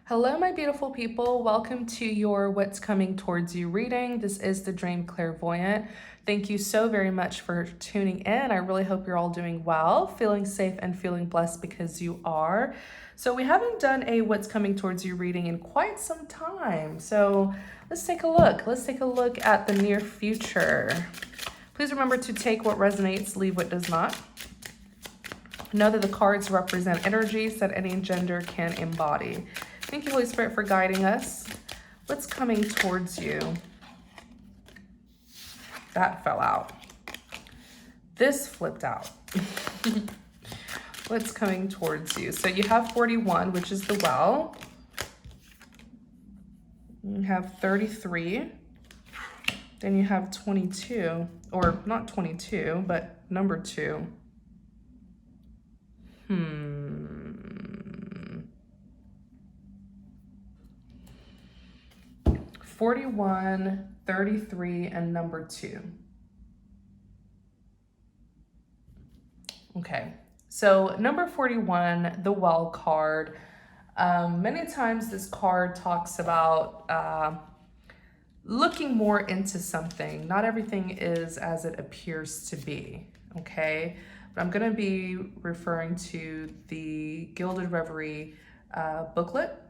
Hello, my beautiful people. Welcome to your What's Coming Towards You reading. This is the Dream Clairvoyant. Thank you so very much for tuning in. I really hope you're all doing well, feeling safe, and feeling blessed because you are. So we haven't done a What's Coming Towards You reading in quite some time. So let's take a look. Let's take a look at the near future. Please remember to take what resonates, leave what does not. Know that the cards represent energies that any gender can embody. Thank you, Holy Spirit, for guiding us. What's coming towards you? That fell out. This flipped out. What's coming towards you? So you have 41, which is the well. You have 33. Then you have 22, or not 22, but number 2. 41, 33, and number 2. Okay, so number 41, the well card. Many times this card talks about looking more into something. Not everything is as it appears to be, okay? But I'm gonna be referring to the Gilded Reverie booklet.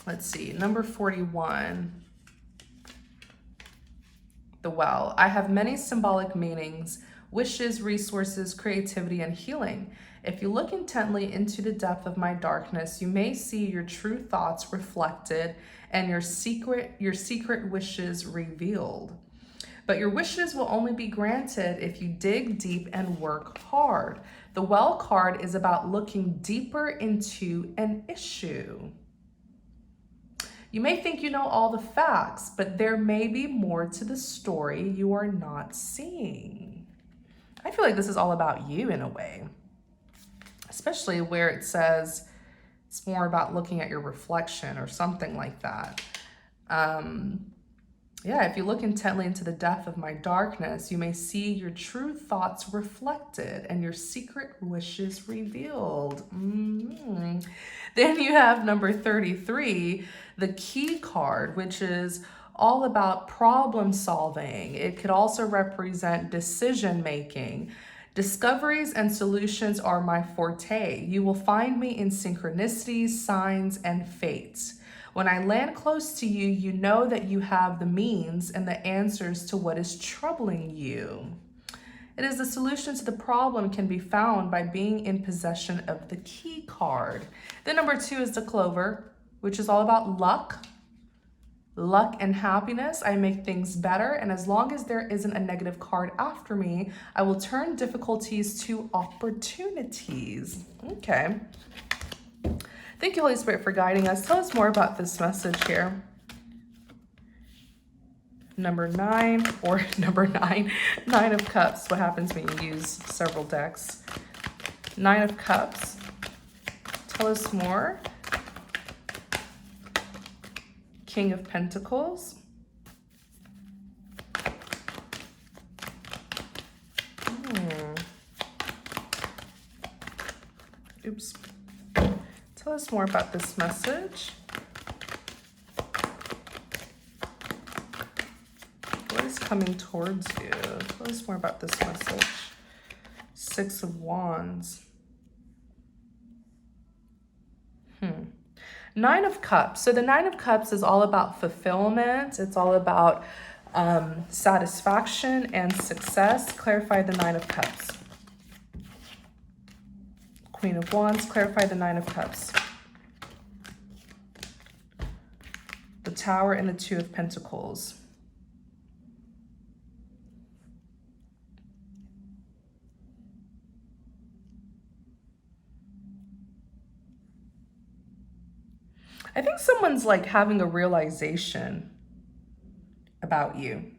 Let's see, number 41, the well. I have many symbolic meanings, wishes, resources, creativity, and healing. If you look intently into the depth of my darkness, you may see your true thoughts reflected and your secret wishes revealed. But your wishes will only be granted if you dig deep and work hard. The well card is about looking deeper into an issue. You may think you know all the facts, but there may be more to the story you are not seeing. I feel like this is all about you in a way, especially where it says it's more about looking at your reflection or something like that. Yeah, if you look intently into the depth of my darkness, you may see your true thoughts reflected and your secret wishes revealed. Then you have number 33, the key card, which is all about problem solving. It could also represent decision making. Discoveries and solutions are my forte. You will find me in synchronicities, signs, and fates. When I land close to you, you know that you have the means and the answers to what is troubling you. It is the solution to the problem can be found by being in possession of the key card. Then number 2 is the clover, which is all about luck and happiness. I make things better, and as long as there isn't a negative card after me, I will turn difficulties to opportunities. Okay. Thank you, Holy Spirit, for guiding us. Tell us more about this message here. Number 9, or number 9, 9 of Cups. What happens when you use several decks? 9 of Cups. Tell us more. King of Pentacles. Oops. Tell us more about this message. What is coming towards you? Tell us more about this message. 6 of Wands. 9 of Cups. So the 9 of Cups is all about fulfillment. It's all about satisfaction and success. Clarify the 9 of Cups. Queen of Wands, clarify the 9 of Cups. The Tower and the 2 of Pentacles. I think someone's like having a realization about you.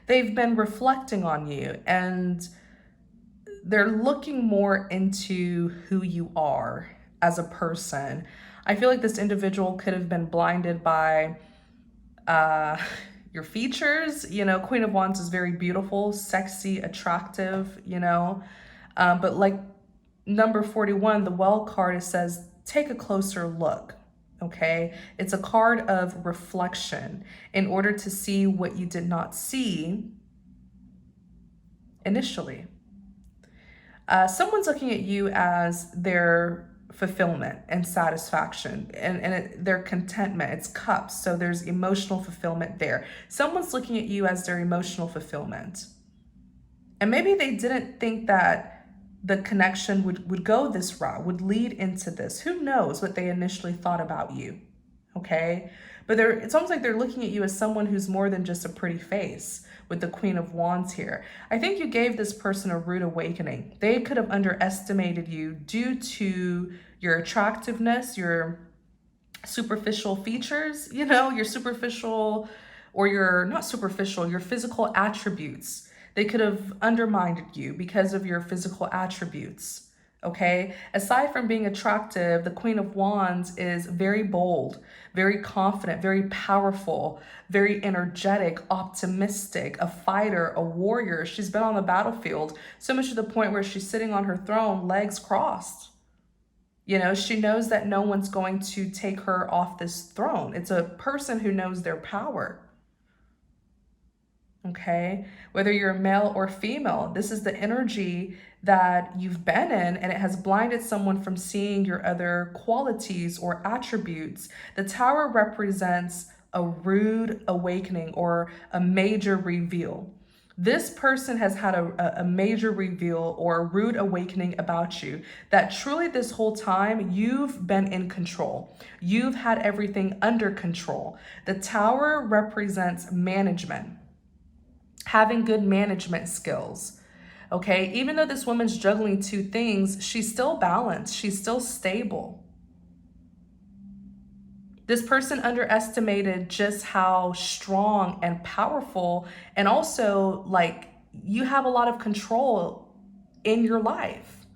They've been reflecting on you and they're looking more into who you are as a person. I feel like this individual could have been blinded by your features. You know, Queen of Wands is very beautiful, sexy, attractive, you know, but like number 41, the well card, it says, take a closer look. Okay, it's a card of reflection in order to see what you did not see initially. Someone's looking at you as their fulfillment and satisfaction and their contentment. It's cups, so there's emotional fulfillment there. Someone's looking at you as their emotional fulfillment. And maybe they didn't think that the connection would go this route, would lead into this. Who knows what they initially thought about you, okay? But it's almost like they're looking at you as someone who's more than just a pretty face, with the Queen of Wands here. I think you gave this person a rude awakening. They could have underestimated you due to your attractiveness, your superficial features, you know, your superficial, or your, not superficial, your physical attributes. They could have undermined you because of your physical attributes, okay? Aside from being attractive, the Queen of Wands is very bold, very confident, very powerful, very energetic, optimistic, a fighter, a warrior. She's been on the battlefield, so much to the point where she's sitting on her throne, legs crossed. You know, she knows that no one's going to take her off this throne. It's a person who knows their power. Okay, whether you're male or female, this is the energy that you've been in, and it has blinded someone from seeing your other qualities or attributes. The Tower represents a rude awakening or a major reveal. This person has had a major reveal or a rude awakening about you, that truly this whole time you've been in control. You've had everything under control. The Tower represents management, having good management skills. Okay, even though this woman's juggling two things, she's still balanced, she's still stable. This person underestimated just how strong and powerful, and also like you have a lot of control in your life.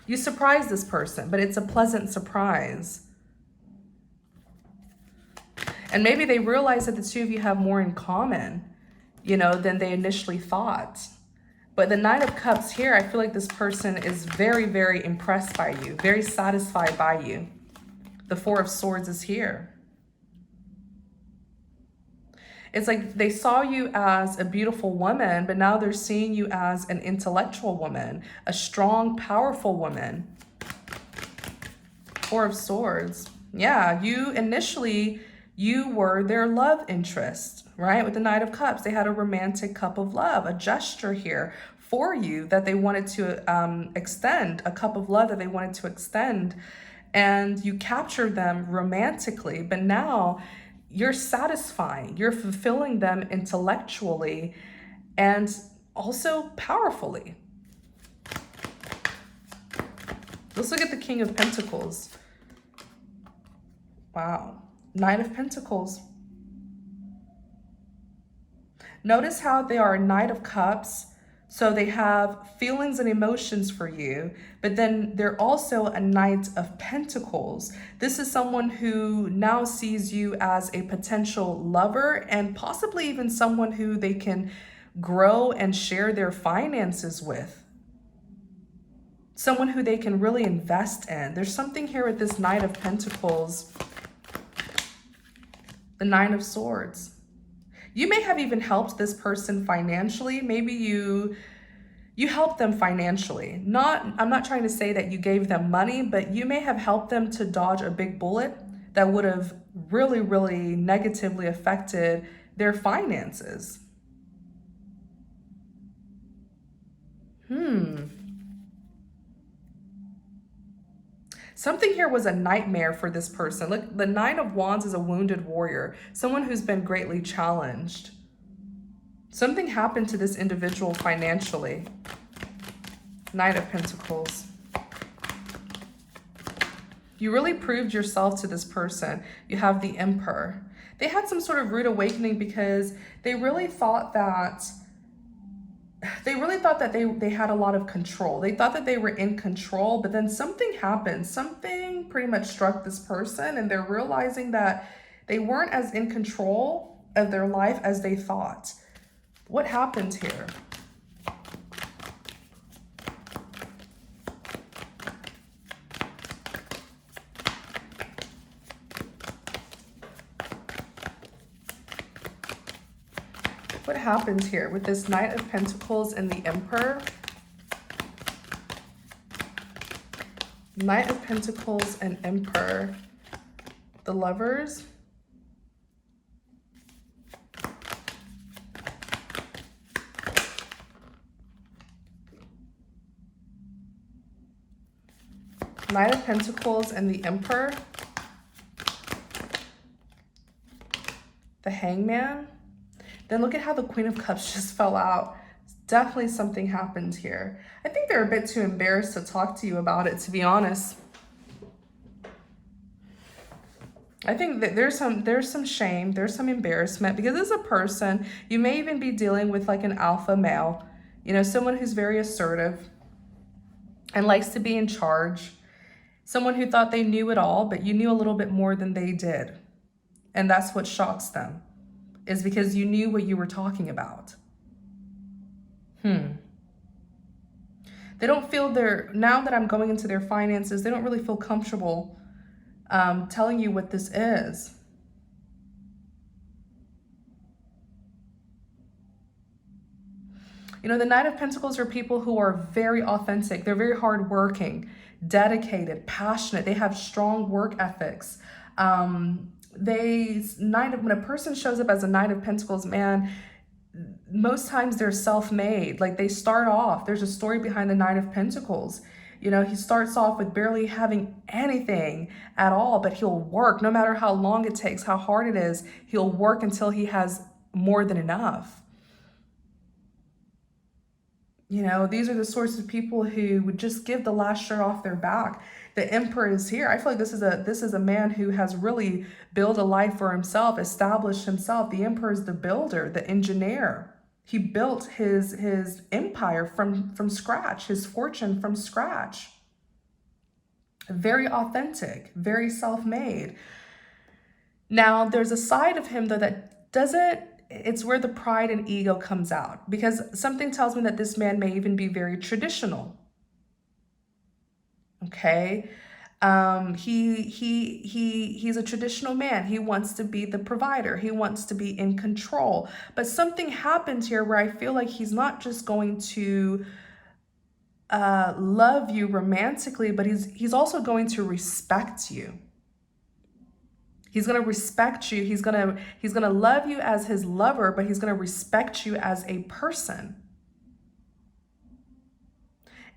You surprised this person, but it's a pleasant surprise. And maybe they realize that the two of you have more in common, you know, than they initially thought. But the Nine of Cups here, I feel like this person is very, very impressed by you, very satisfied by you. The Four of Swords is here. It's like they saw you as a beautiful woman, but now they're seeing you as an intellectual woman, a strong, powerful woman. Four of Swords. Yeah, you were their love interest, right? With the Knight of Cups, they had a romantic cup of love, a gesture here for you that they wanted to extend, a cup of love that they wanted to extend, and you captured them romantically, but now you're satisfying, you're fulfilling them intellectually and also powerfully. Let's look at the King of Pentacles. Wow. Nine of Pentacles. Notice how they are a Knight of Cups. So they have feelings and emotions for you, but then they're also a Knight of Pentacles. This is someone who now sees you as a potential lover and possibly even someone who they can grow and share their finances with. Someone who they can really invest in. There's something here with this Knight of Pentacles. The Nine of Swords. You may have even helped this person financially. Maybe you helped them financially. I'm not trying to say that you gave them money, but you may have helped them to dodge a big bullet that would have really, really negatively affected their finances. Something here was a nightmare for this person. Look, the Nine of Wands is a wounded warrior, someone who's been greatly challenged. Something happened to this individual financially. Knight of Pentacles. You really proved yourself to this person. You have the Emperor. They had some sort of rude awakening because they really thought that they had a lot of control. They thought that they were in control, but then something happened. Something pretty much struck this person, and they're realizing that they weren't as in control of their life as they thought. What happened here? happens here with this Knight of Pentacles and the Emperor. Knight of Pentacles and Emperor. The Lovers. Knight of Pentacles and the Emperor. The Hangman. Then look at how the Queen of Cups just fell out. Definitely something happened here. I think they're a bit too embarrassed to talk to you about it, to be honest. I think that there's some shame, there's some embarrassment, because as a person, you may even be dealing with like an alpha male, you know, someone who's very assertive and likes to be in charge. Someone who thought they knew it all, but you knew a little bit more than they did. And that's what shocks them, is because you knew what you were talking about. They don't feel now that I'm going into their finances, they don't really feel comfortable telling you what this is. You know, the Knight of Pentacles are people who are very authentic. They're very hardworking, dedicated, passionate. They have strong work ethics. When a person shows up as a Knight of Pentacles, man, most times they're self-made. Like they start off, there's a story behind the Knight of Pentacles. You know, he starts off with barely having anything at all, but he'll work no matter how long it takes, how hard it is. He'll work until he has more than enough. You know, these are the sorts of people who would just give the last shirt off their back. The Emperor is here. I feel like this is a man who has really built a life for himself, established himself. The Emperor is the builder, the engineer. He built his empire from scratch, his fortune from scratch. Very authentic, very self-made. Now, there's a side of him, though, that it's where the pride and ego comes out, because something tells me that this man may even be very traditional. Okay. He's a traditional man. He wants to be the provider. He wants to be in control. But something happened here where I feel like he's not just going to love you romantically, but he's also going to respect you. He's going to respect you. He's going to love you as his lover, but he's going to respect you as a person.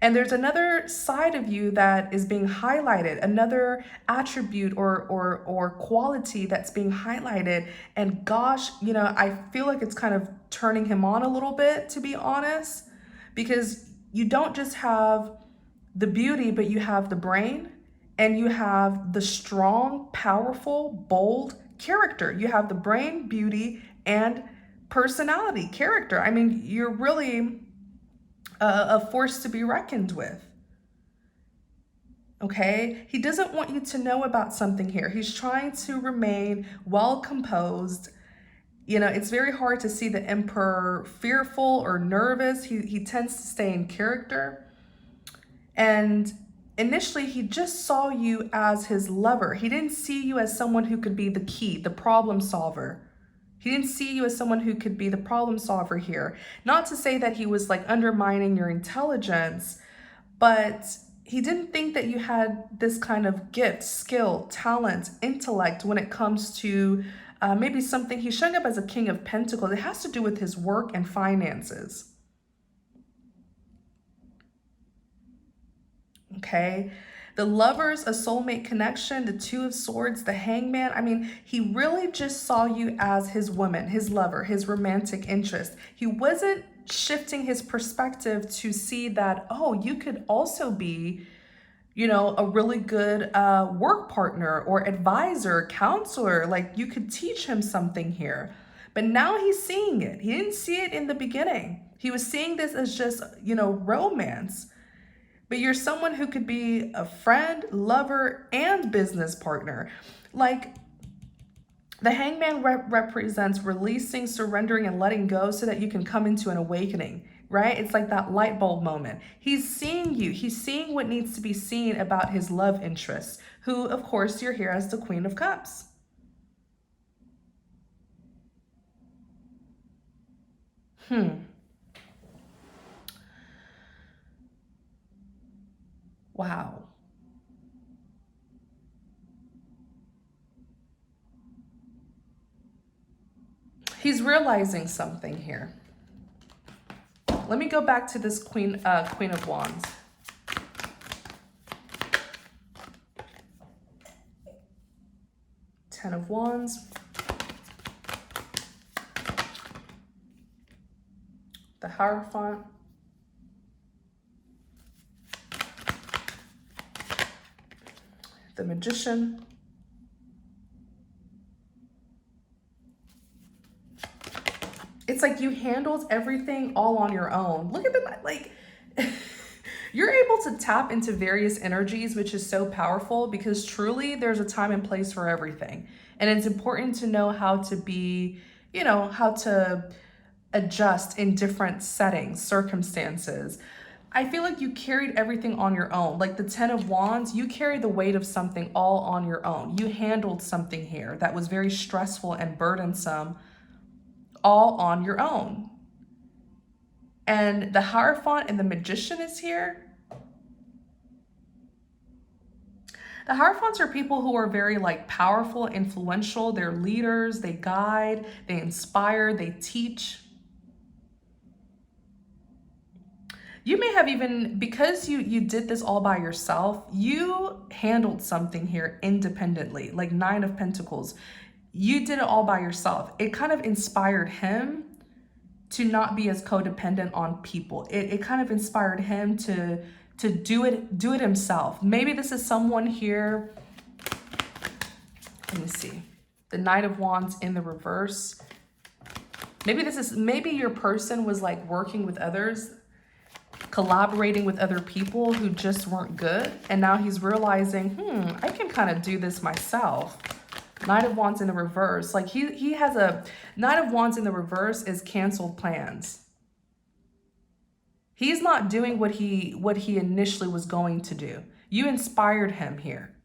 And there's another side of you that is being highlighted, another attribute or quality that's being highlighted. And gosh, you know, I feel like it's kind of turning him on a little bit, to be honest, because you don't just have the beauty, but you have the brain and you have the strong, powerful, bold character. You have the brain, beauty, and personality, character. I mean, you're really a force to be reckoned with. Okay? He doesn't want you to know about something here. He's trying to remain well composed. You know, it's very hard to see the Emperor fearful or nervous. He tends to stay in character. And initially, he just saw you as his lover. He didn't see you as someone who could be the key, the problem solver. He didn't see you as someone who could be the problem solver here. Not to say that he was like undermining your intelligence, but he didn't think that you had this kind of gift, skill, talent, intellect when it comes to maybe something. He's showing up as a King of Pentacles. It has to do with his work and finances. Okay. The Lovers, a soulmate connection, the Two of Swords, the Hangman. I mean, he really just saw you as his woman, his lover, his romantic interest. He wasn't shifting his perspective to see that, oh, you could also be, you know, a really good work partner or advisor, counselor. Like you could teach him something here. But now he's seeing it. He didn't see it in the beginning. He was seeing this as just, you know, romance. But you're someone who could be a friend, lover, and business partner. Like the Hangman represents releasing, surrendering, and letting go so that you can come into an awakening, right? It's like that light bulb moment. He's seeing you. He's seeing what needs to be seen about his love interest, who, of course, you're here as the Queen of Cups. . . . . . . . . . . . . . . . . . . . . . . . . . . . . . . . . . . . . . . . . . . . . . . . . . . . . .. . .. . Wow. He's realizing something here. Let me go back to this Queen of Wands. Ten of Wands. The Hierophant. The Magician. It's like you handled everything all on your own. Look at them, like, you're able to tap into various energies, which is so powerful because truly there's a time and place for everything. And it's important to know how to be, how to adjust in different settings, circumstances. I feel like you carried everything on your own. Like the Ten of Wands, you carried the weight of something all on your own. You handled something here that was very stressful and burdensome all on your own. And the Hierophant and the Magician is here. The Hierophants are people who are very like powerful, influential. They're leaders, they guide, they inspire, they teach. You may have even, because you did this all by yourself, you handled something here independently, like Nine of Pentacles. You did it all by yourself. It kind of inspired him to not be as codependent on people. It kind of inspired him to do it himself. Maybe this is someone here. Let me see. The Knight of Wands in the reverse. Maybe your person was like working with others, collaborating with other people who just weren't good. And now he's realizing, I can kind of do this myself. Knight of Wands in the reverse. Like he has a Knight of Wands in the reverse is canceled plans. He's not doing what he initially was going to do. You inspired him here.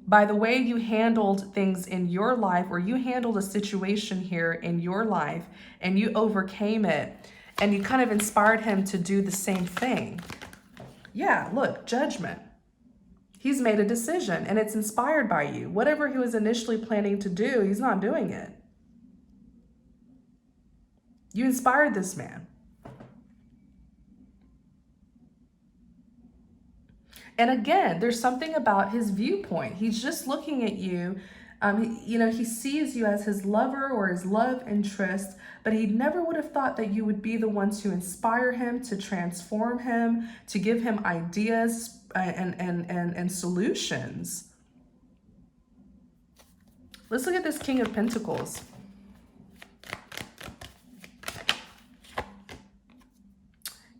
By the way you handled things in your life, or you handled a situation here in your life and you overcame it, and you kind of inspired him to do the same thing. Yeah, look, Judgment. He's made a decision and it's inspired by you. Whatever he was initially planning to do, he's not doing it. You inspired this man. And again, there's something about his viewpoint. He's just looking at you. He sees you as his lover or his love interest, but he never would have thought that you would be the one to inspire him, to transform him, to give him ideas and solutions. Let's look at this King of Pentacles.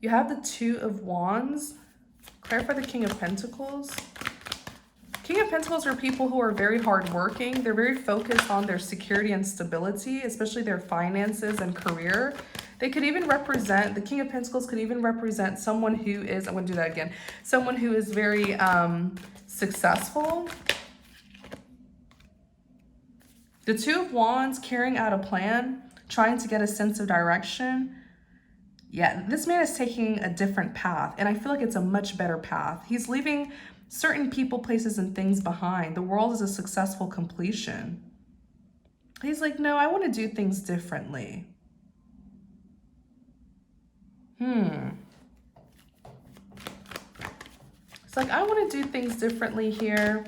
You have the Two of Wands. Clarify the King of Pentacles. King of Pentacles are people who are very hardworking. They're very focused on their security and stability, especially their finances and career. They could even represent, the King of Pentacles could even represent someone who is, I'm going to do that again, someone who is very successful. The Two of Wands, carrying out a plan, trying to get a sense of direction. Yeah, this man is taking a different path, and I feel like it's a much better path. He's leaving certain people, places, and things behind. The world is a successful completion. He's like, no, I want to do things differently. It's like, I want to do things differently here.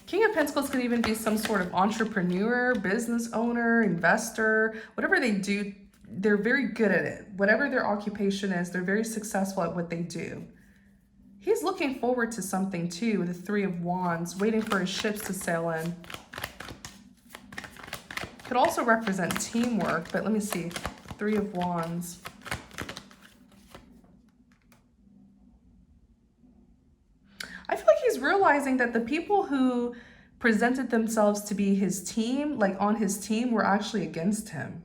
King of Pentacles could even be some sort of entrepreneur, business owner, investor. Whatever they do, they're very good at it. Whatever their occupation is, they're very successful at what they do. He's looking forward to something too, with the Three of Wands, waiting for his ships to sail in. Could also represent teamwork, but let me see. Three of Wands. I feel like he's realizing that the people who presented themselves to be his team, like on his team, were actually against him.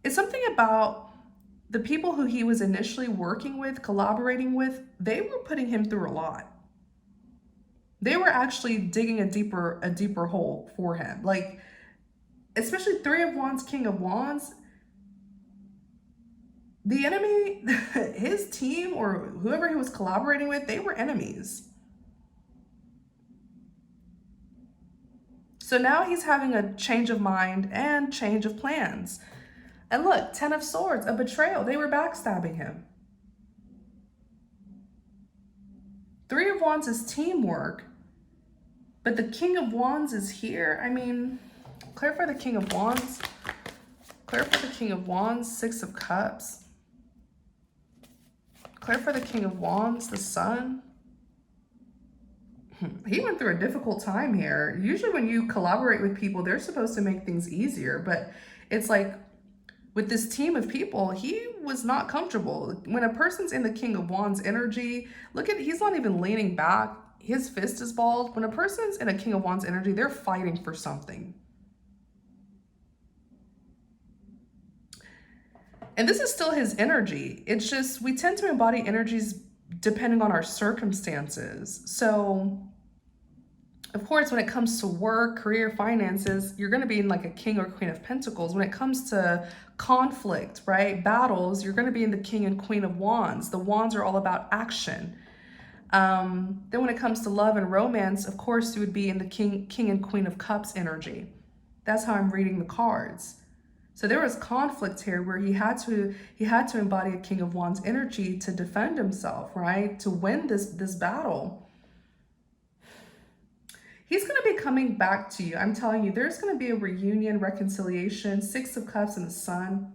It's something about the people who he was initially working with, collaborating with, they were putting him through a lot. They were actually digging a deeper hole for him. Like, especially Three of Wands, King of Wands, the enemy, his team or whoever he was collaborating with, they were enemies. So now he's having a change of mind and change of plans. And look, 10 of Swords, a betrayal. They were backstabbing him. Three of Wands is teamwork, but the King of Wands is here. I mean, clarify the King of Wands. Clarify the King of Wands, Six of Cups. Clarify the King of Wands, the Sun. He went through a difficult time here. Usually when you collaborate with people, they're supposed to make things easier, but it's like with this team of people, he was not comfortable. When a person's in the King of Wands energy, look at, he's not even leaning back. His fist is balled. When a person's in a King of Wands energy, they're fighting for something. And this is still his energy. It's just, we tend to embody energies depending on our circumstances. So, of course, when it comes to work, career, finances, you're going to be in like a King or Queen of Pentacles. When it comes to conflict, right, battles, you're going to be in the King and Queen of Wands. The Wands are all about action. Then when it comes to love and romance, of course, you would be in the King and Queen of Cups energy. That's how I'm reading the cards. So there was conflict here where he had to embody a King of Wands energy to defend himself, right? To win this battle. He's going to be coming back to you. I'm telling you, there's going to be a reunion, reconciliation, Six of Cups and the Sun.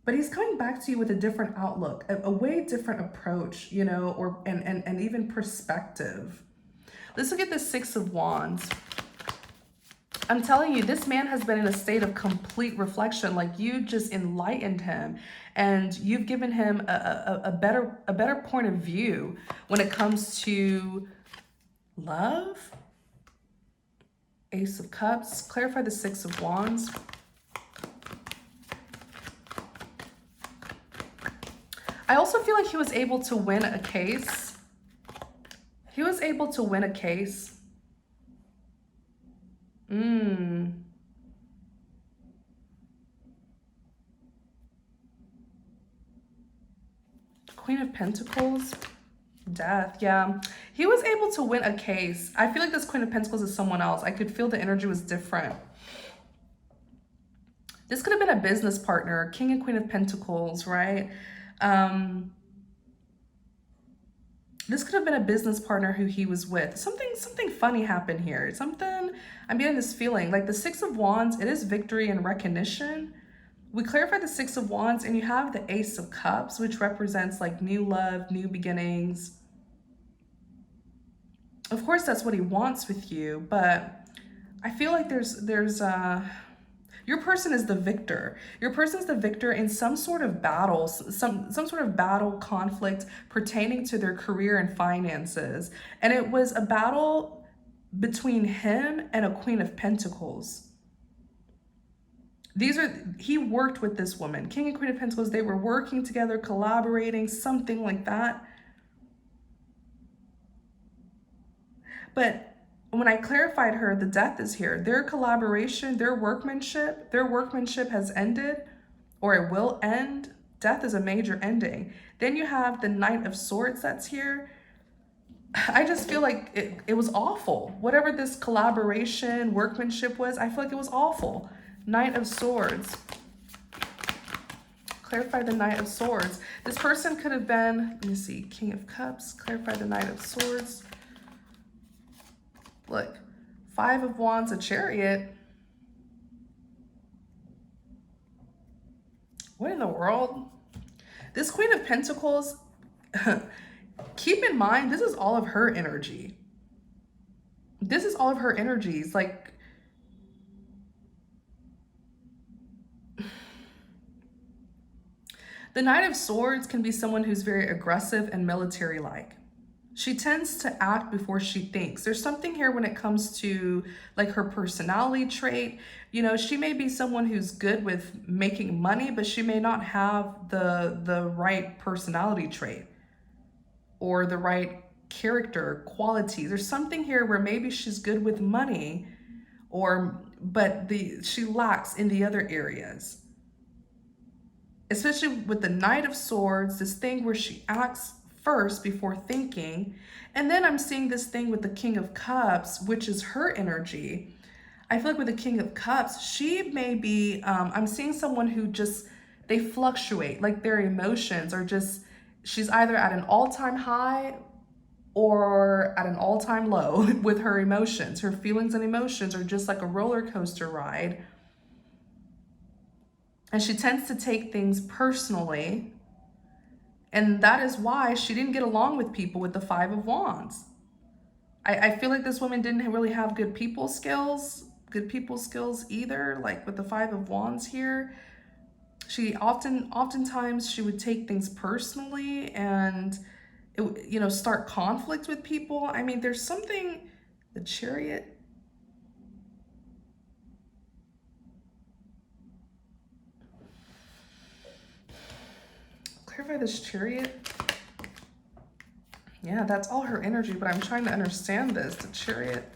But he's coming back to you with a different outlook, a way different approach, you know, or and even perspective. Let's look at the Six of Wands. I'm telling you, this man has been in a state of complete reflection. Like you just enlightened him and you've given him a better point of view when it comes to love. Ace of Cups. Clarify the Six of Wands. I also feel like he was able to win a case. He was able to win a case. Queen of Pentacles. Death, yeah. He was able to win a case. I feel like this Queen of Pentacles is someone else. I could feel the energy was different. This could have been a business partner, King and Queen of Pentacles, right? This could have been a business partner who he was with. Something funny happened here. I'm getting this feeling. Like the Six of Wands, it is victory and recognition. We clarify the Six of Wands and you have the Ace of Cups, which represents like new love, new beginnings. Of course, that's what he wants with you, but I feel like your person is the victor. Your person's the victor in some sort of battle, some sort of battle, conflict pertaining to their career and finances. And it was a battle between him and a Queen of Pentacles. He worked with this woman, King and Queen of Pentacles. They were working together, collaborating, something like that. But when I clarified her, the Death is here. Their collaboration, their workmanship has ended, or it will end. Death is a major ending. Then you have the Knight of Swords that's here. I just feel like it was awful. Whatever this collaboration, workmanship was, I feel like it was awful. Knight of Swords. Clarify the Knight of Swords. This person could have been, let me see, King of Cups. Clarify the Knight of Swords. Look, Five of Wands, a Chariot. What in the world? This Queen of Pentacles, keep in mind, this is all of her energy. This is all of her energies. Like, the Knight of Swords can be someone who's very aggressive and military-like. She tends to act before she thinks. There's something here when it comes to like her personality trait. You know, she may be someone who's good with making money, but she may not have the right personality trait or the right character qualities. There's something here where maybe she's good with money, or but she lacks in the other areas. Especially with the Knight of Swords, this thing where she acts first before thinking. And then I'm seeing this thing with the King of Cups, which is her energy. I feel like with the King of Cups, she may be, I'm seeing someone who just, they fluctuate, like their emotions are just, she's either at an all-time high or at an all-time low with her emotions. Her feelings and emotions are just like a roller coaster ride. And she tends to take things personally. And that is why she didn't get along with people with the Five of Wands. I feel like this woman didn't really have good people skills either. Like with the Five of Wands here, she oftentimes she would take things personally and start conflict with people. I mean, there's something, the Chariot. Clarify this Chariot. Yeah, that's all her energy, but I'm trying to understand this. The Chariot.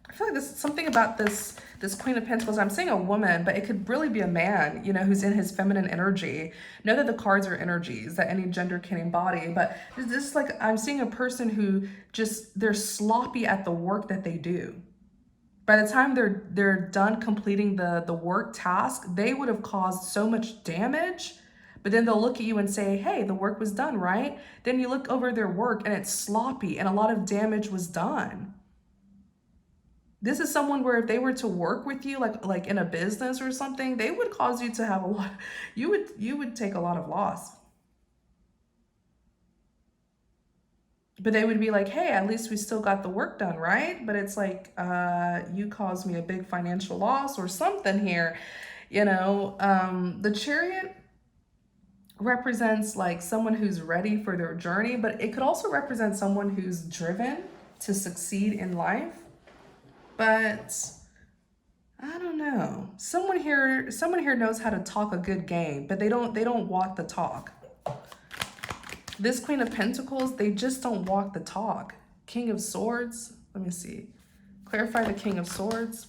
I feel like there's something about this Queen of Pentacles. I'm saying a woman, but it could really be a man, who's in his feminine energy. Know that the cards are energies that any gender can embody, but this is like, I'm seeing a person who just, they're sloppy at the work that they do. By the time they're done completing the work task, they would have caused so much damage. But then they'll look at you and say, hey, the work was done, right? Then you look over their work and it's sloppy and a lot of damage was done. This is someone where if they were to work with you, like in a business or something, they would cause you to have a lot, you would take a lot of loss. But they would be like, hey, at least we still got the work done, right? But it's like, you caused me a big financial loss or something here. The Chariot represents like someone who's ready for their journey, but it could also represent someone who's driven to succeed in life. But I don't know. Someone here knows how to talk a good game, but they don't walk the talk. This Queen of Pentacles, they just don't walk the talk. King of Swords, let me see. Clarify the King of Swords.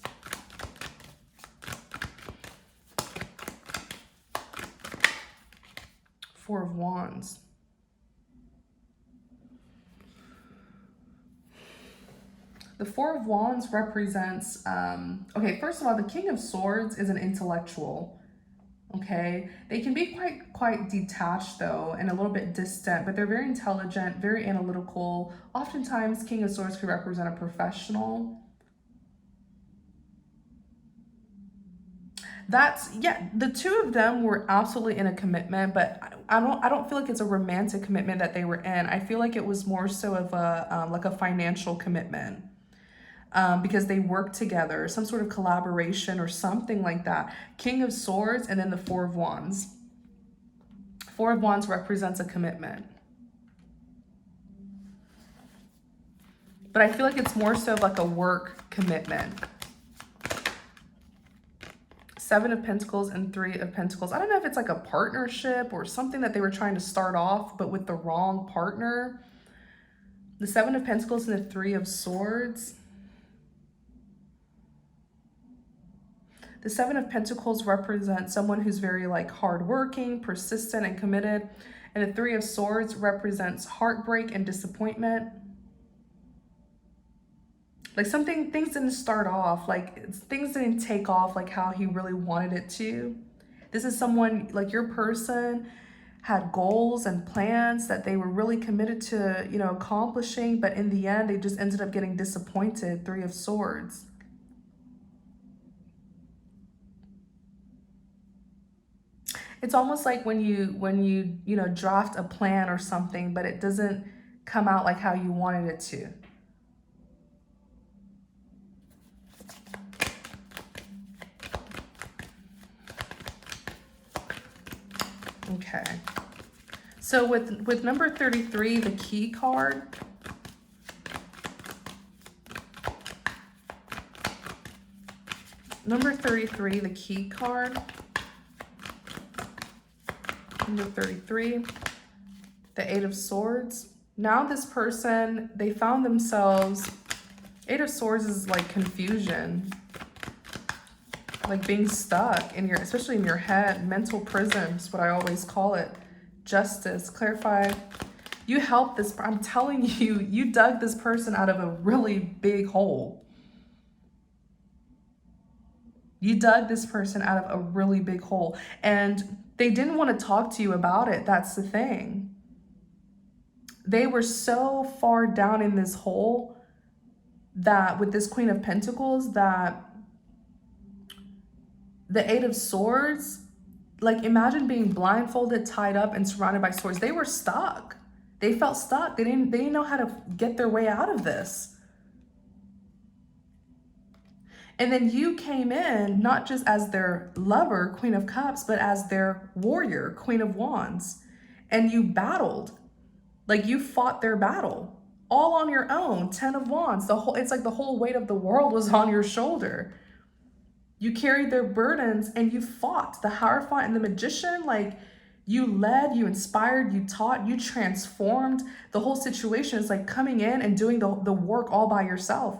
Four of Wands. The Four of Wands represents, okay, first of all, the King of Swords is an intellectual, okay? They can be quite detached though, and a little bit distant, but they're very intelligent, very analytical. Oftentimes, King of Swords could represent a professional. The two of them were absolutely in a commitment, but I don't feel like it's a romantic commitment that they were in. I feel like it was more so of a like a financial commitment. Because they work together, some sort of collaboration or something like that. King of Swords and then the Four of Wands. Four of Wands represents a commitment. But I feel like it's more so like a work commitment. Seven of Pentacles and Three of Pentacles. I don't know if it's like a partnership or something that they were trying to start off, but with the wrong partner. The Seven of Pentacles and the Three of Swords. The Seven of Pentacles represents someone who's very like hardworking, persistent, and committed. And the Three of Swords represents heartbreak and disappointment. Like things didn't start off, like things didn't take off like how he really wanted it to. This is someone, like your person had goals and plans that they were really committed to, accomplishing. But in the end, they just ended up getting disappointed. Three of Swords. It's almost like when you draft a plan or something, but it doesn't come out like how you wanted it to. Okay. So with number 33, the key card. Number 33, the key card. Number 33, the Eight of Swords. Now this person, they found themselves Eight of Swords is like confusion, like being stuck in your, especially in your head. Mental prison is what I always call it. Justice, clarify. You helped this, I'm telling you, you dug this person out of a really big hole. You dug this person out of a really big hole, and they didn't want to talk to you about it. That's the thing. They were so far down in this hole that with this Queen of Pentacles, that the Eight of Swords, like imagine being blindfolded, tied up, and surrounded by swords. They were stuck. They felt stuck. They didn't know how to get their way out of this. And then you came in not just as their lover, Queen of Cups, but as their warrior, Queen of Wands. And you battled. Like you fought their battle all on your own. 10 of Wands. It's like the whole weight of the world was on your shoulder. You carried their burdens and you fought. The Hierophant and the Magician, like you led, you inspired, you taught, you transformed. The whole situation is like coming in and doing the work all by yourself.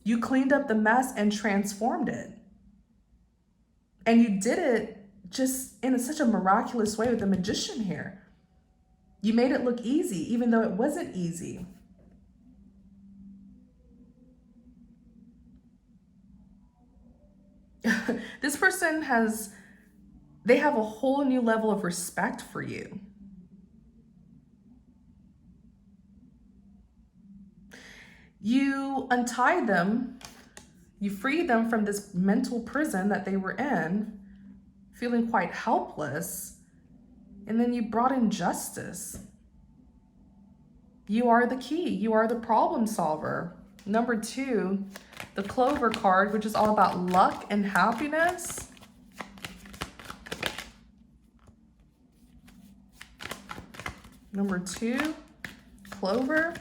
You cleaned up the mess and transformed it. And you did it just in such a miraculous way with the Magician here. You made it look easy, even though it wasn't easy. This person they have a whole new level of respect for you. You untied them, you freed them from this mental prison that they were in, feeling quite helpless, and then you brought in justice. You are the key, you are the problem solver. Number 2, the Clover card, which is all about luck and happiness. Number 2, Clover.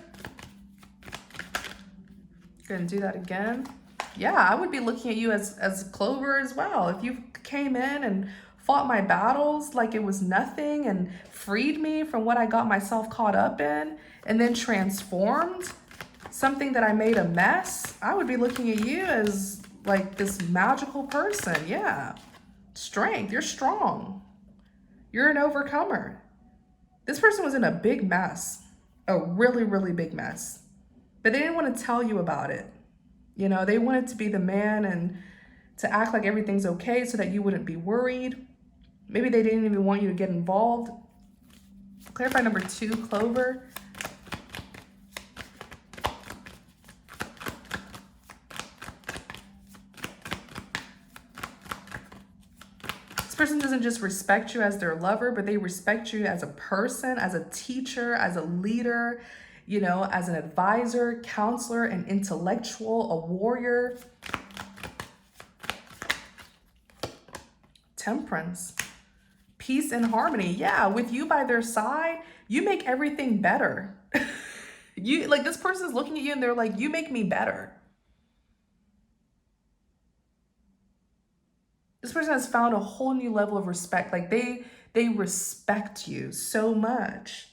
Gonna do that again. Yeah, I would be looking at you as Clover as well. If you came in and fought my battles like it was nothing and freed me from what I got myself caught up in and then transformed something that I made a mess, I would be looking at you as like this magical person. Yeah. Strength. You're strong. You're an overcomer. This person was in a big mess, a really, really big mess, but they didn't want to tell you about it. You know, they wanted to be the man and to act like everything's okay so that you wouldn't be worried. Maybe they didn't even want you to get involved. Clarify number 2, Clover. This person doesn't just respect you as their lover, but they respect you as a person, as a teacher, as a leader, you know, as an advisor, counselor, an intellectual, a warrior. Temperance. Peace and harmony. Yeah, with you by their side, you make everything better. You like this person's looking at you and they're like, you make me better. This person has found a whole new level of respect. Like they respect you so much.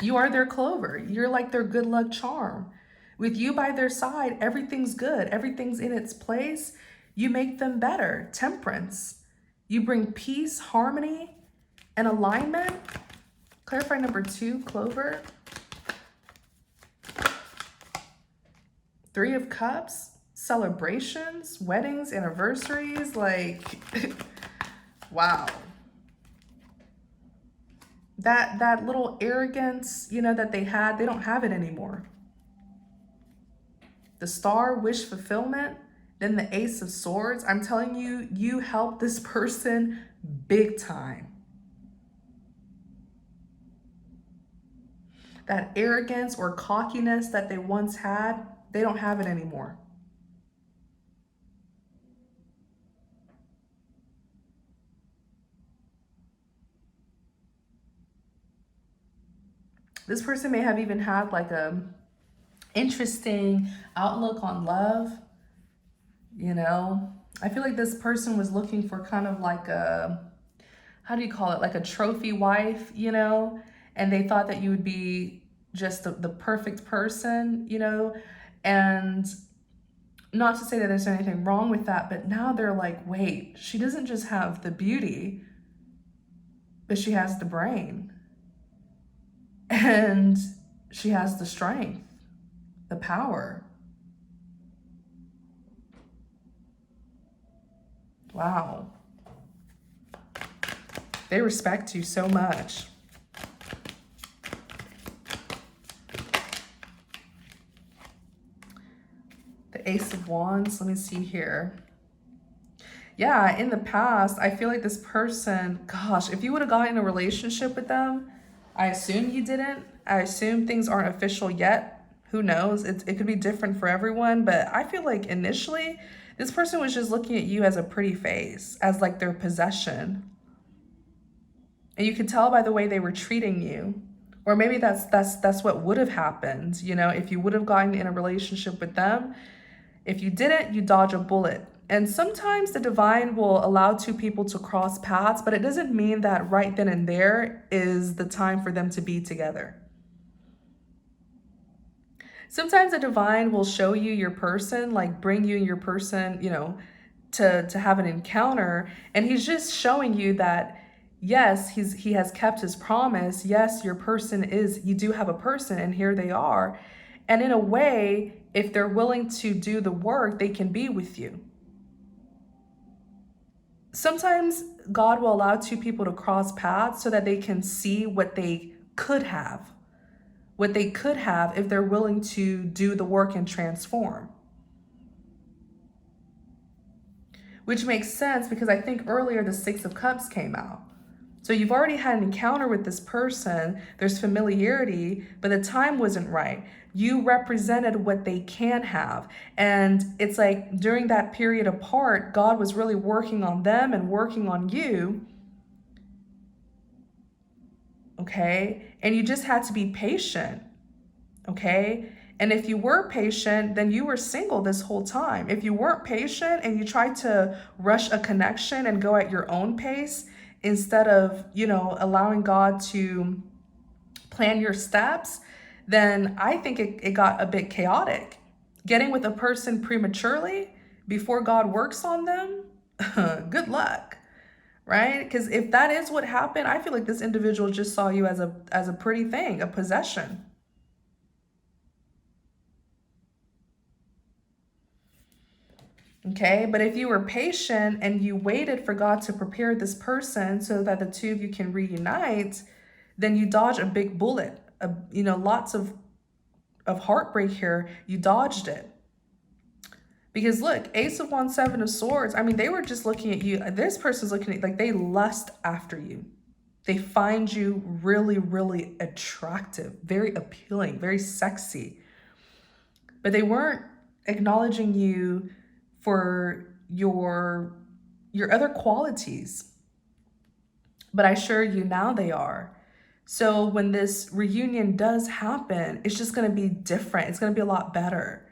You are their Clover. You're like their good luck charm. With you by their side, everything's good. Everything's in its place. You make them better. Temperance. You bring peace, harmony, and alignment. Clarify number 2, Clover. 3 of Cups. Celebrations, weddings, anniversaries. Like, wow. That little arrogance, you know, that they had, they don't have it anymore. The Star, wish fulfillment, then the Ace of Swords. I'm telling you, you helped this person big time. That arrogance or cockiness that they once had, they don't have it anymore. This person may have even had like a interesting outlook on love. You know, I feel like this person was looking for kind of like how do you call it? Like a trophy wife, you know? And they thought that you would be just the perfect person, you know? And not to say that there's anything wrong with that, but now they're like, wait, she doesn't just have the beauty, but she has the brain. And she has the strength, the power. Wow. They respect you so much. The Ace of Wands, let me see here. Yeah, in the past, I feel like this person, gosh, if you would have gotten in a relationship with them, I assume you didn't. I assume things aren't official yet. Who knows? It could be different for everyone, but I feel like initially, this person was just looking at you as a pretty face, as like their possession. And you could tell by the way they were treating you. Or maybe that's what would have happened, you know, if you would have gotten in a relationship with them. If you didn't, you dodge a bullet. And sometimes the divine will allow two people to cross paths, but it doesn't mean that right then and there is the time for them to be together. Sometimes the divine will show you your person, like bring you and your person, you know, to have an encounter. And he's just showing you that, yes, he has kept his promise. Yes, your person you do have a person, and here they are. And in a way, if they're willing to do the work, they can be with you. Sometimes God will allow two people to cross paths so that they can see what they could have. What they could have if they're willing to do the work and transform. Which makes sense because I think earlier the Six of Cups came out. So you've already had an encounter with this person. There's familiarity, but the time wasn't right. You represented what they can have. And it's like during that period apart, God was really working on them and working on you. Okay? And you just had to be patient. Okay? And if you were patient, then you were single this whole time. If you weren't patient and you tried to rush a connection and go at your own pace, instead of, you know, allowing God to plan your steps, then I think it got a bit chaotic. Getting with a person prematurely before God works on them, good luck, right? Because if that is what happened, I feel like this individual just saw you as a pretty thing, a possession. Okay, but if you were patient and you waited for God to prepare this person so that the two of you can reunite, then you dodge a big bullet. You know, lots of heartbreak here. You dodged it. Because look, Ace of Wands, Seven of Swords, I mean, they were just looking at you. This person's looking at, like, they lust after you. They find you really, really attractive, very appealing, very sexy. But they weren't acknowledging you for your other qualities. But I assure you now they are. So when this reunion does happen, it's just going to be different. It's going to be a lot better.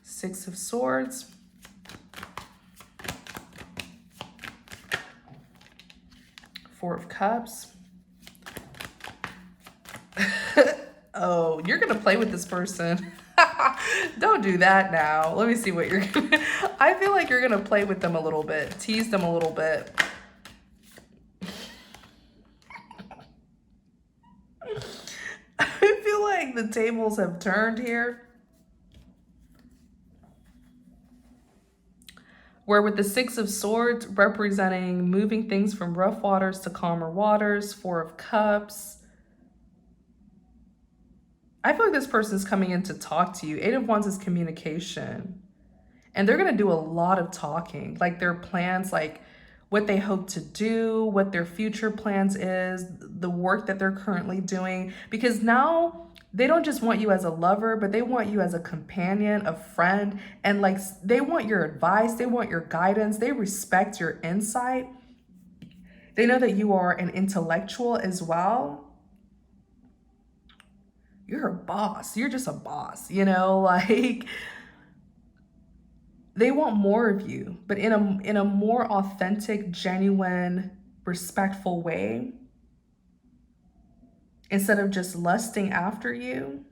Six of Swords. Four of Cups. Oh, you're going to play with this person. Don't do that now. Let me see what you're going to... I feel like you're going to play with them a little bit. Tease them a little bit. I feel like the tables have turned here. Where with the Six of Swords representing moving things from rough waters to calmer waters. Four of Cups. I feel like this person's coming in to talk to you. Eight of Wands is communication. And they're going to do a lot of talking. Like their plans, like what they hope to do, what their future plans is, the work that they're currently doing. Because now they don't just want you as a lover, but they want you as a companion, a friend. And like they want your advice. They want your guidance. They respect your insight. They know that you are an intellectual as well. You're a boss. You're just a boss, you know, like They want more of you, but in a more authentic, genuine, respectful way, instead of just lusting after you.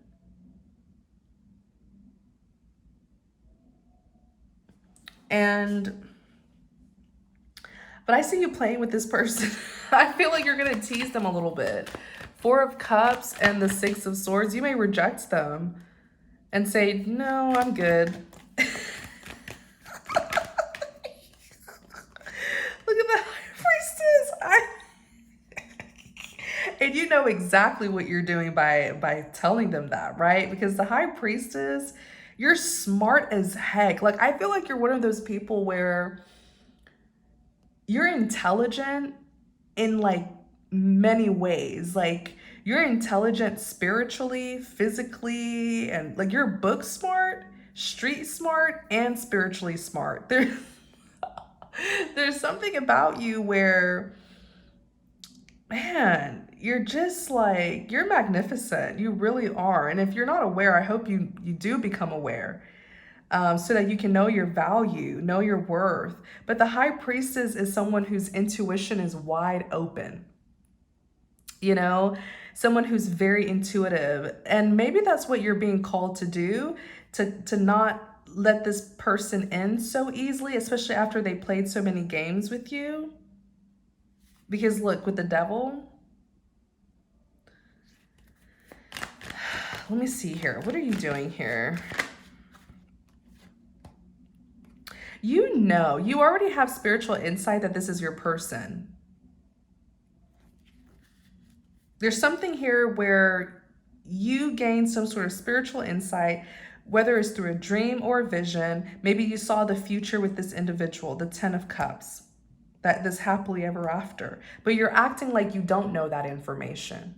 But I see you playing with this person. I feel like you're gonna tease them a little bit. Four of Cups and the Six of Swords, you may reject them and say, no, I'm good. Look at the High Priestess. And you know exactly what you're doing by telling them that, right? Because the High Priestess, you're smart as heck. Like, I feel like you're one of those people where you're intelligent in like many ways. Like, you're intelligent spiritually, physically, and like you're book smart, street smart, and spiritually smart. There's something about you where, man, you're just like, you're magnificent. You really are. And if you're not aware, I hope you do become aware. So that you can know your value, know your worth. But the High Priestess is someone whose intuition is wide open. You know, someone who's very intuitive. And maybe that's what you're being called to do, to not let this person in so easily, especially after they played so many games with you. Because look, with the Devil, let me see here. What are you doing here? You know, you already have spiritual insight that this is your person. There's something here where you gain some sort of spiritual insight, whether it's through a dream or a vision. Maybe you saw the future with this individual, the 10 of Cups, that this happily ever after. But you're acting like you don't know that information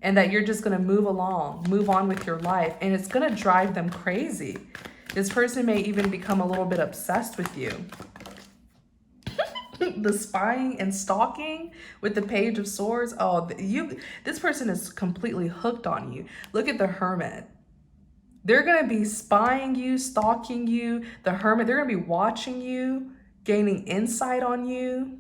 and that you're just going to move on with your life. And it's going to drive them crazy. This person may even become a little bit obsessed with you. The spying and stalking with the Page of Swords. Oh, this person is completely hooked on you. Look at the Hermit. They're going to be spying you, stalking you. The Hermit, they're going to be watching you, gaining insight on you.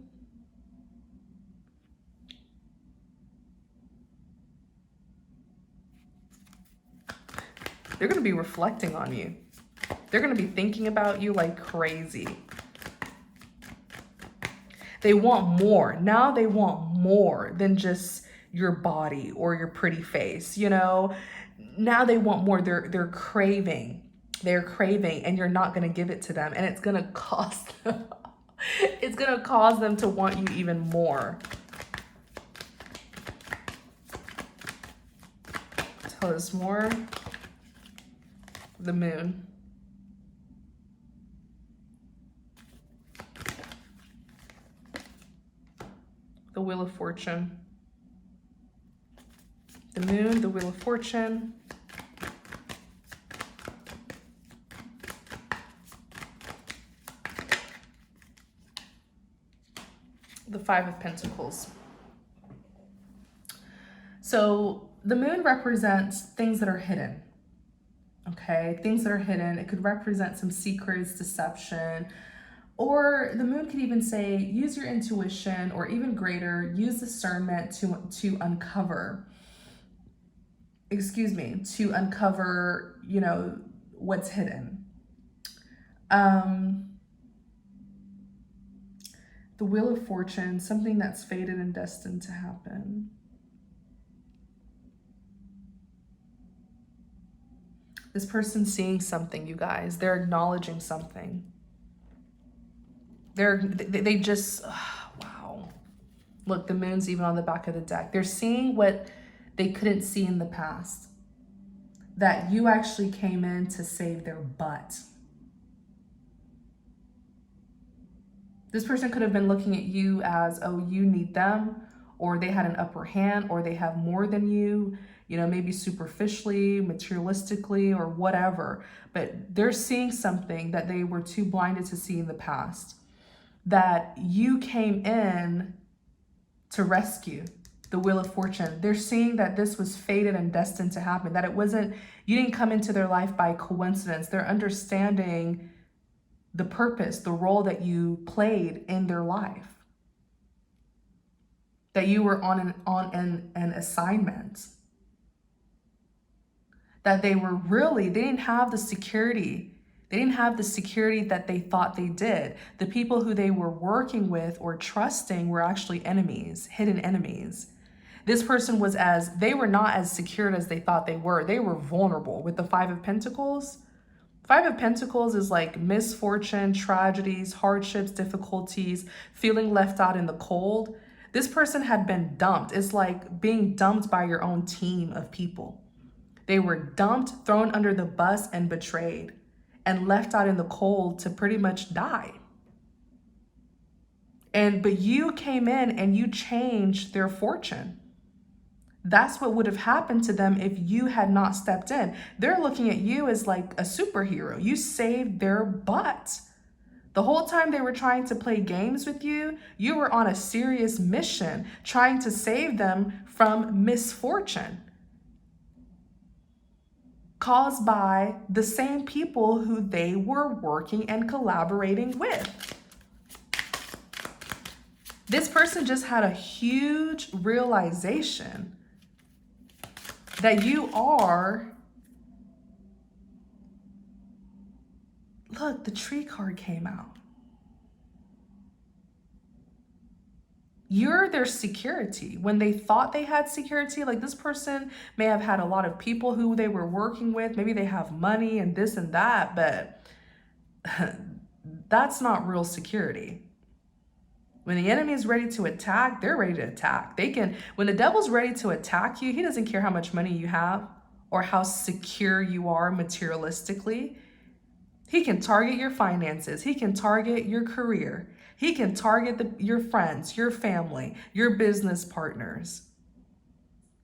They're going to be reflecting on you. They're going to be thinking about you like crazy. They want more. Now they want more than just your body or your pretty face, you know? Now they want more. They're craving. They're craving, and you're not going to give it to them. And it's going to cost them. It's going to cause them to want you even more. Tell us more. The Moon. The Wheel of Fortune. The Moon, the Wheel of Fortune. The Five of Pentacles. So the Moon represents things that are hidden. Okay, things that are hidden. It could represent some secrets, deception. Or the Moon could even say, use your intuition, or even greater, use discernment to uncover, to uncover, you know, what's hidden. The Wheel of Fortune, something that's fated and destined to happen. This person's seeing something, you guys. They're acknowledging something. They just, wow. Look, the Moon's even on the back of the deck. They're seeing what they couldn't see in the past. That you actually came in to save their butt. This person could have been looking at you as, oh, you need them, or they had an upper hand, or they have more than you, you know, maybe superficially, materialistically, or whatever. But they're seeing something that they were too blinded to see in the past. That you came in to rescue. The Wheel of Fortune. They're seeing that this was fated and destined to happen. That it wasn't, you didn't come into their life by coincidence. They're understanding the purpose, the role that you played in their life. That you were on an assignment. That they didn't have the security. They didn't have the security that they thought they did. The people who they were working with or trusting were actually enemies, hidden enemies. This person they were not as secured as they thought they were. They were vulnerable. With the Five of Pentacles, Five of Pentacles is like misfortune, tragedies, hardships, difficulties, feeling left out in the cold. This person had been dumped. It's like being dumped by your own team of people. They were dumped, thrown under the bus, and betrayed, and left out in the cold to pretty much die. But you came in and you changed their fortune. That's what would have happened to them if you had not stepped in. They're looking at you as like a superhero. You saved their butt. The whole time they were trying to play games with you, you were on a serious mission trying to save them from misfortune caused by the same people who they were working and collaborating with. This person just had a huge realization that you are, look, the Tree card came out. You're their security. When they thought they had security, like this person may have had a lot of people who they were working with. Maybe they have money and this and that, but that's not real security. When the enemy is ready to attack, they're ready to attack. When the devil's ready to attack you, he doesn't care how much money you have or how secure you are materialistically. He can target your finances. He can target your career. He can target your friends, your family, your business partners.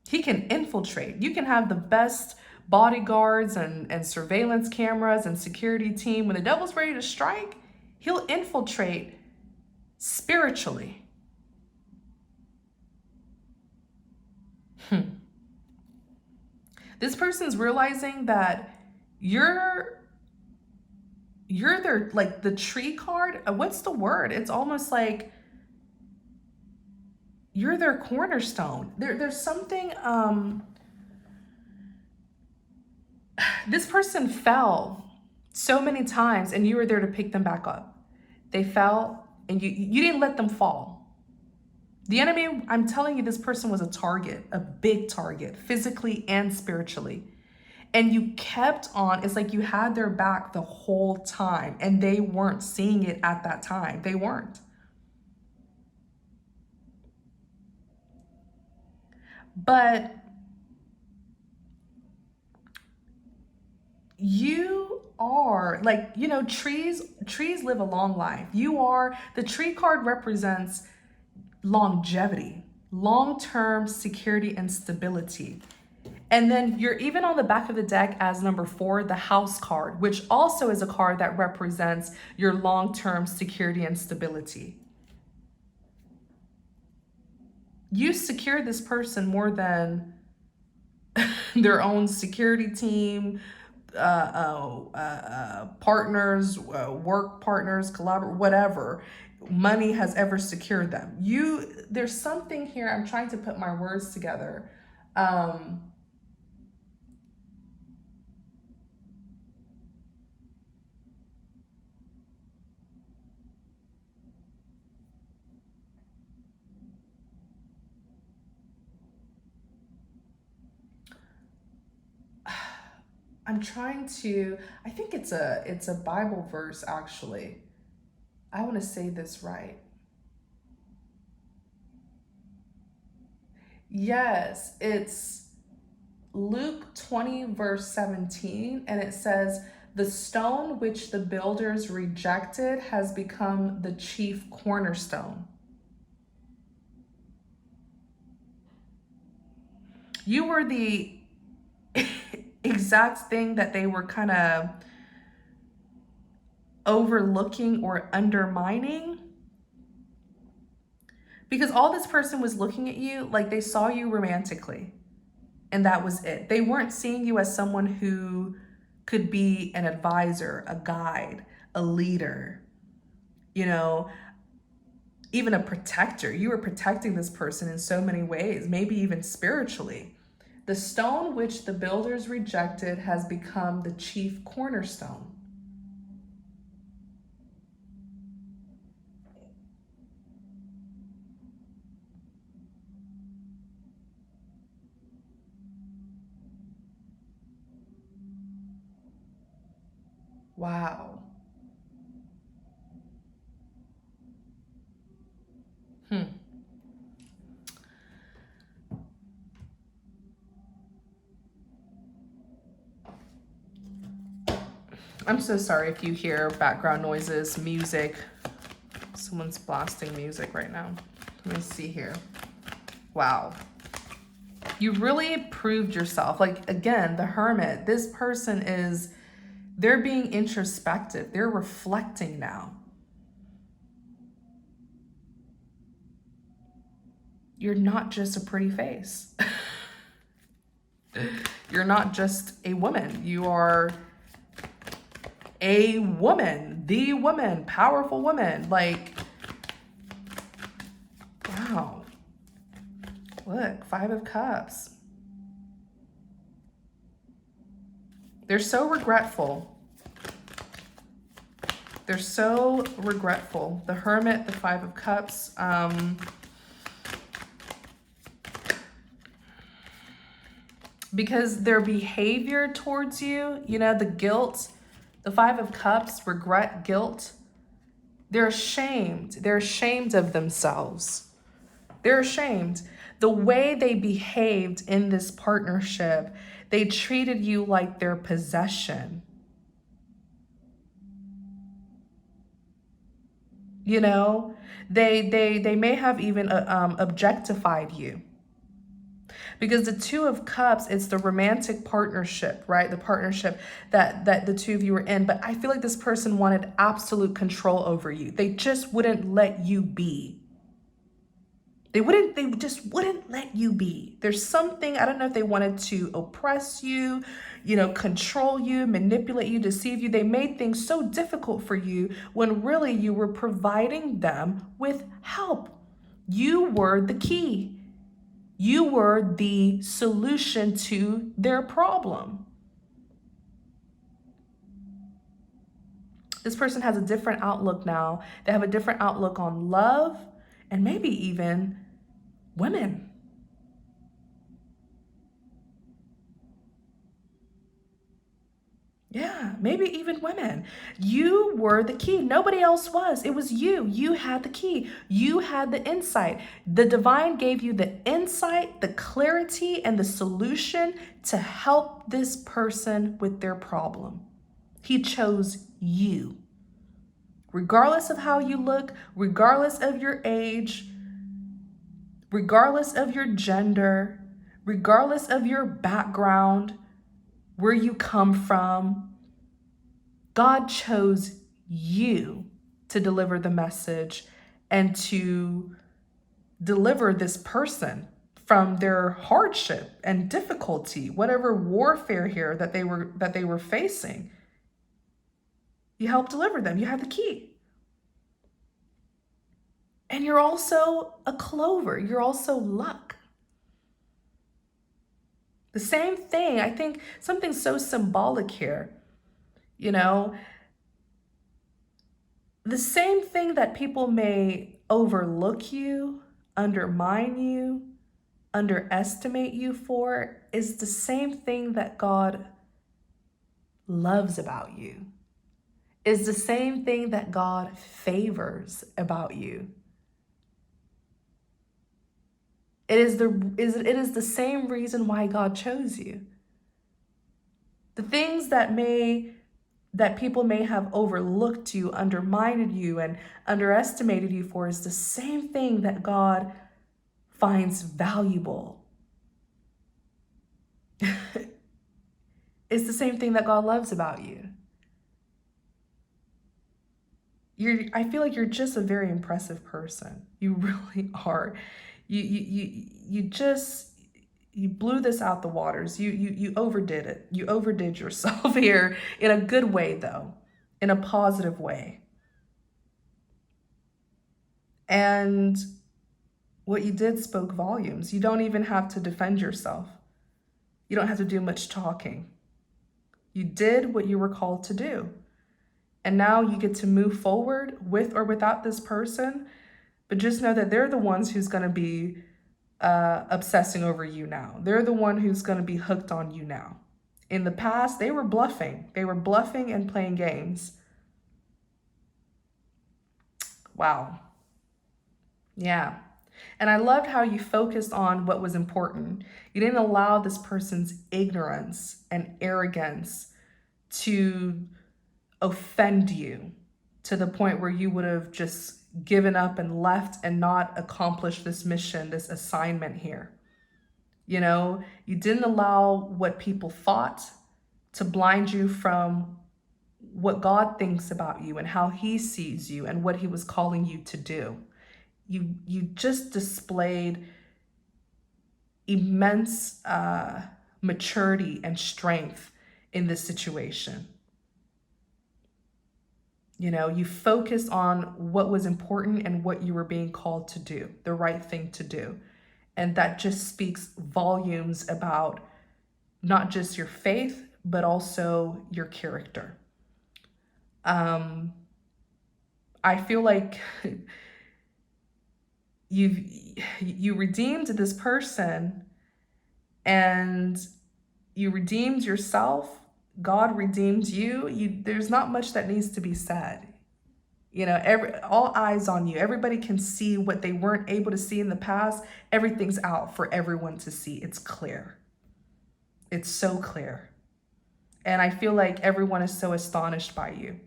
He can infiltrate. You can have the best bodyguards and surveillance cameras and security team. When the devil's ready to strike, he'll infiltrate spiritually. This person's realizing that you're their, like the Tree card. What's the word? It's almost like you're their cornerstone. There's something, this person fell so many times and you were there to pick them back up. They fell and you didn't let them fall. The enemy, I'm telling you, this person was a target, a big target, physically and spiritually. And you kept on, it's like you had their back the whole time and they weren't seeing it at that time. They weren't. But you are like, trees live a long life. The Tree card represents longevity, long-term security and stability. And then you're even on the back of the deck as number 4, the House card, which also is a card that represents your long-term security and stability. You secure this person more than their own security team, partners, work partners, collaborate, whatever money has ever secured them. There's something here. I'm trying to put my words together. I think it's a Bible verse, actually. I want to say this right. Yes, it's Luke 20 verse 17, and it says, "The stone which the builders rejected has become the chief cornerstone." You were the exact thing that they were kind of overlooking or undermining, because all this person was looking at you like they saw you romantically, and that was it. They weren't seeing you as someone who could be an advisor, a guide, a leader, you know, even a protector. You were protecting this person in so many ways, maybe even spiritually. The stone which the builders rejected has become the chief cornerstone. Wow. Hmm. I'm so sorry if you hear background noises, music. Someone's blasting music right now. Let me see here. Wow. You really proved yourself. Like, again, the Hermit, this person is, they're being introspective. They're reflecting now. You're not just a pretty face. You're not just a woman. You are a woman, the woman, powerful woman. Like, wow. Look, 5 of Cups. They're so regretful. They're so regretful. The Hermit, the 5 of Cups. Because their behavior towards you, you know, the guilt, the 5 of Cups, regret, guilt, they're ashamed. They're ashamed of themselves. They're ashamed. The way they behaved in this partnership, they treated you like their possession. You know, they may have even objectified you. Because the 2 of Cups, it's the romantic partnership, right? The partnership that the two of you were in. But I feel like this person wanted absolute control over you. They just wouldn't let you be. They just wouldn't let you be. There's something, I don't know if they wanted to oppress you, you know, control you, manipulate you, deceive you. They made things so difficult for you when really you were providing them with help. You were the key. You were the solution to their problem. This person has a different outlook now. They have a different outlook on love and maybe even women. Yeah, maybe even women. You were the key. Nobody else was. It was you. You had the key. You had the insight. The divine gave you the insight, the clarity, and the solution to help this person with their problem. He chose you. Regardless of how you look, regardless of your age, regardless of your gender, regardless of your background, where you come from, God chose you to deliver the message and to deliver this person from their hardship and difficulty, whatever warfare here that they were facing. You helped deliver them. You have the key. And you're also a clover. You're also luck. The same thing, I think something so symbolic here, you know, the same thing that people may overlook you, undermine you, underestimate you for is the same thing that God loves about you, is the same thing that God favors about you. It is the same reason why God chose you. The things that people may have overlooked you, undermined you, and underestimated you for is the same thing that God finds valuable. It's the same thing that God loves about you. I feel like you're just a very impressive person. You really are. You blew this out the waters. You overdid it. You overdid yourself here in a good way though. in a positive way. And what you did spoke volumes. You don't even have to defend yourself. You don't have to do much talking. You did what you were called to do. And now you get to move forward with or without this person. But just know that they're the ones who's going to be obsessing over you now. They're the one who's going to be hooked on you now. In the past, they were bluffing. They were bluffing and playing games. Wow. Yeah. And I loved how you focused on what was important. You didn't allow this person's ignorance and arrogance to offend you to the point where you would have just given up and left and not accomplished this mission, this assignment here. You know, you didn't allow what people thought to blind you from what God thinks about you and how he sees you and what he was calling you to do. You just displayed immense maturity and strength in this situation. You know, you focused on what was important and what you were being called to do, the right thing to do. And that just speaks volumes about not just your faith, but also your character. I feel like you redeemed this person and you redeemed yourself. God redeemed you. There's not much that needs to be said. You know, all eyes on you. Everybody can see what they weren't able to see in the past. Everything's out for everyone to see. It's clear. It's so clear. And I feel like everyone is so astonished by you.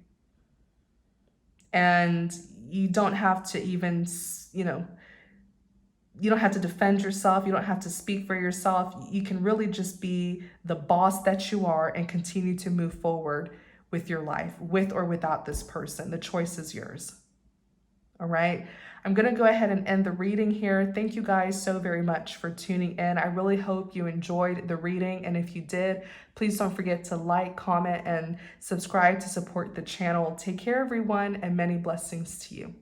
And you don't have to even, you don't have to defend yourself. You don't have to speak for yourself. You can really just be the boss that you are and continue to move forward with your life, with or without this person. The choice is yours. All right. I'm going to go ahead and end the reading here. Thank you guys so very much for tuning in. I really hope you enjoyed the reading. And if you did, please don't forget to like, comment, and subscribe to support the channel. Take care, everyone, and many blessings to you.